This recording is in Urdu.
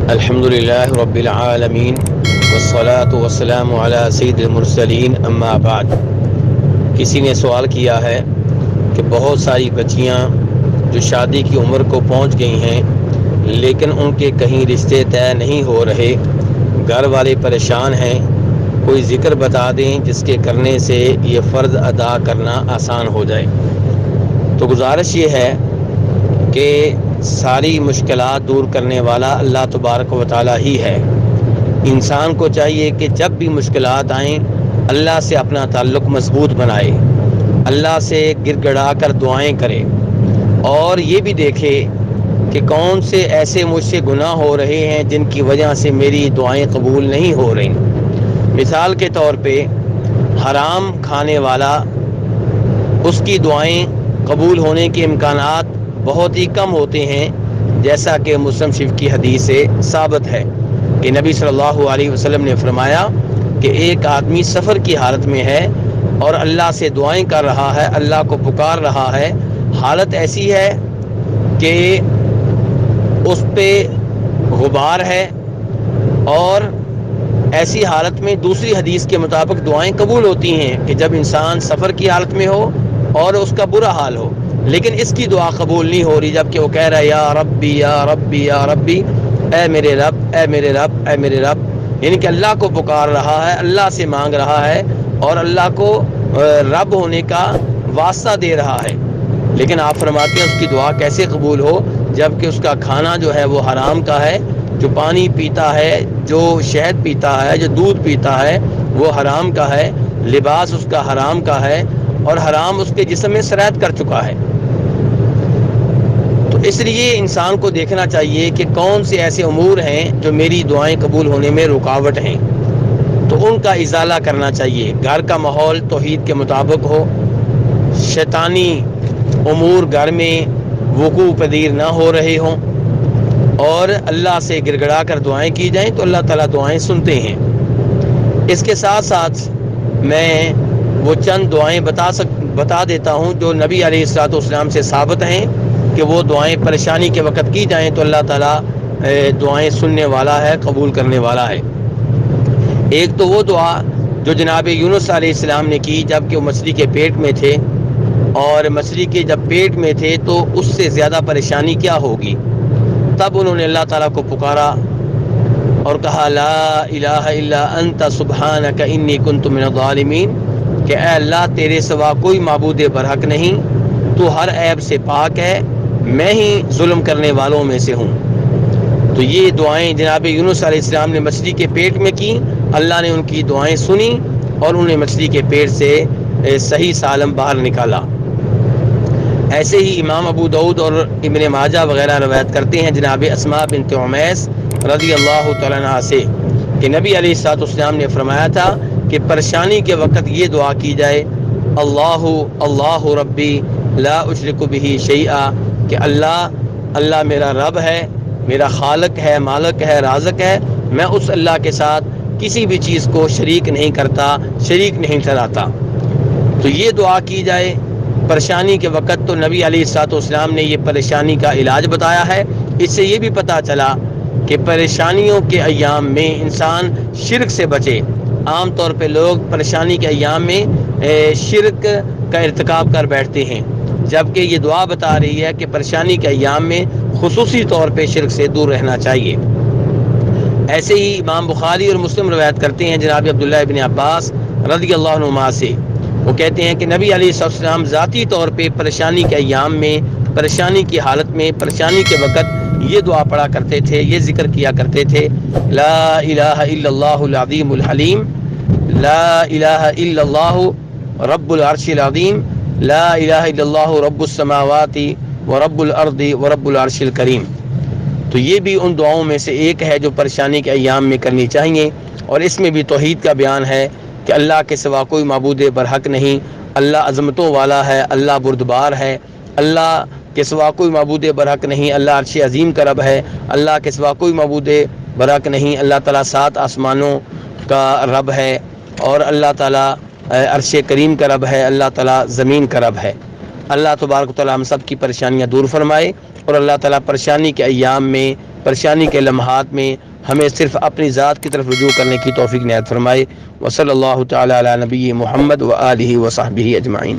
الحمدللہ رب العالمین والصلاة والسلام علی سید المرسلین اما بعد۔ کسی نے سوال کیا ہے کہ بہت ساری بچیاں جو شادی کی عمر کو پہنچ گئی ہیں لیکن ان کے کہیں رشتے طے نہیں ہو رہے، گھر والے پریشان ہیں، کوئی ذکر بتا دیں جس کے کرنے سے یہ فرض ادا کرنا آسان ہو جائے۔ تو گزارش یہ ہے کہ ساری مشکلات دور کرنے والا اللہ تبارک و تعالی ہی ہے۔ انسان کو چاہیے کہ جب بھی مشکلات آئیں اللہ سے اپنا تعلق مضبوط بنائے، اللہ سے گر گڑا کر دعائیں کرے، اور یہ بھی دیکھے کہ کون سے ایسے مجھ سے گناہ ہو رہے ہیں جن کی وجہ سے میری دعائیں قبول نہیں ہو رہی۔ مثال کے طور پہ حرام کھانے والا، اس کی دعائیں قبول ہونے کے امکانات بہت ہی کم ہوتے ہیں، جیسا کہ مسلم شریف کی حدیث سے ثابت ہے کہ نبی صلی اللہ علیہ وسلم نے فرمایا کہ ایک آدمی سفر کی حالت میں ہے اور اللہ سے دعائیں کر رہا ہے، اللہ کو پکار رہا ہے، حالت ایسی ہے کہ اس پہ غبار ہے، اور ایسی حالت میں دوسری حدیث کے مطابق دعائیں قبول ہوتی ہیں کہ جب انسان سفر کی حالت میں ہو اور اس کا برا حال ہو، لیکن اس کی دعا قبول نہیں ہو رہی، جبکہ وہ کہہ رہا ہے یا ربی یا ربی یا ربی، اے میرے رب اے میرے رب اے میرے رب، یعنی کہ اللہ کو پکار رہا ہے، اللہ سے مانگ رہا ہے اور اللہ کو رب ہونے کا واسطہ دے رہا ہے، لیکن آپ فرماتے ہیں اس کی دعا کیسے قبول ہو جبکہ اس کا کھانا جو ہے وہ حرام کا ہے، جو پانی پیتا ہے، جو شہد پیتا ہے، جو دودھ پیتا ہے وہ حرام کا ہے، لباس اس کا حرام کا ہے، اور حرام اس کے جسم میں سرایت کر چکا ہے۔ تو اس لیے انسان کو دیکھنا چاہیے کہ کون سے ایسے امور ہیں جو میری دعائیں قبول ہونے میں رکاوٹ ہیں، تو ان کا ازالہ کرنا چاہیے۔ گھر کا ماحول توحید کے مطابق ہو، شیطانی امور گھر میں وقوع پذیر نہ ہو رہے ہوں، اور اللہ سے گر گڑا کر دعائیں کی جائیں تو اللہ تعالیٰ دعائیں سنتے ہیں۔ اس کے ساتھ ساتھ میں وہ چند دعائیں بتا دیتا ہوں جو نبی علیہ الصلوۃ والسلام سے ثابت ہیں کہ وہ دعائیں پریشانی کے وقت کی جائیں تو اللہ تعالیٰ دعائیں سننے والا ہے، قبول کرنے والا ہے۔ ایک تو وہ دعا جو جناب یونس علیہ السلام نے کی جب کہ وہ مچھلی کے پیٹ میں تھے، اور مچھلی کے جب پیٹ میں تھے تو اس سے زیادہ پریشانی کیا ہوگی، تب انہوں نے اللہ تعالیٰ کو پکارا اور کہا لا الہ الا انت سبحانک انی کنت من الظالمین، کہ اے اللہ تیرے سوا کوئی معبود برحق نہیں، تو ہر عیب سے پاک ہے، میں ہی ظلم کرنے والوں میں سے ہوں۔ تو یہ دعائیں جناب یونس علیہ السلام نے مچھلی کے پیٹ میں کی، اللہ نے ان کی دعائیں سنی اور انہیں مچھلی کے پیٹ سے صحیح سالم باہر نکالا۔ ایسے ہی امام ابو داؤد اور ابن ماجہ وغیرہ روایت کرتے ہیں جناب اسماء بنت عمیس رضی اللہ تعالیٰ عنہ سے کہ نبی علیہ الصلوۃ والسلام نے فرمایا تھا کہ پریشانی کے وقت یہ دعا کی جائے اللہ اللہ ربی لا اشرک بہ شیئا، کہ اللہ میرا رب ہے، میرا خالق ہے، مالک ہے، رازق ہے، میں اس اللہ کے ساتھ کسی بھی چیز کو شریک نہیں کرتا، شریک نہیں ٹھہراتا۔ تو یہ دعا کی جائے پریشانی کے وقت۔ تو نبی علیہ الصلوۃ والسلام نے یہ پریشانی کا علاج بتایا ہے۔ اس سے یہ بھی پتہ چلا کہ پریشانیوں کے ایام میں انسان شرک سے بچے۔ عام طور پہ لوگ پریشانی کے ایام میں شرک کا ارتکاب کر بیٹھتے ہیں، جبکہ یہ دعا بتا رہی ہے کہ پریشانی کے ایام میں خصوصی طور پہ شرک سے دور رہنا چاہیے۔ ایسے ہی امام بخاری اور مسلم روایت کرتے ہیں جناب عبداللہ ابن عباس رضی اللہ عنہما سے، وہ کہتے ہیں کہ نبی علیہ السلام ذاتی طور پہ پریشانی کے ایام میں، پریشانی کی حالت میں، پریشانی کے وقت یہ دعا پڑھا کرتے تھے، یہ ذکر کیا کرتے تھے لا الہ الا اللہ العظیم الحلیم، لا الہ الا اللہ رب العرش العظیم، لا الہ الا اللہ رب السماوات ورب الارض ورب العرش الکریم۔ تو یہ بھی ان دعاؤں میں سے ایک ہے جو پریشانی کے ایام میں کرنی چاہیے، اور اس میں بھی توحید کا بیان ہے کہ اللہ کے سوا کوئی معبود برحق نہیں، اللہ عظمتوں والا ہے، اللہ بردبار ہے، اللہ کے سوا کوئی معبود برحق نہیں، اللہ عرش عظیم کا رب ہے، اللہ کے سوا کوئی معبود برحق نہیں، اللہ تعالیٰ 7 آسمانوں کا رب ہے، اور اللہ تعالیٰ عرش کریم کا رب ہے، اللہ تعالیٰ زمین کا رب ہے۔ اللہ تبارک و تعالیٰ ہم سب کی پریشانیاں دور فرمائے، اور اللہ تعالیٰ پریشانی کے ایام میں پریشانی کے لمحات میں ہمیں صرف اپنی ذات کی طرف رجوع کرنے کی توفیق عنایت فرمائے۔ وصلی اللہ تعالی علی نبی محمد و آلہ و صحبہ اجمعین۔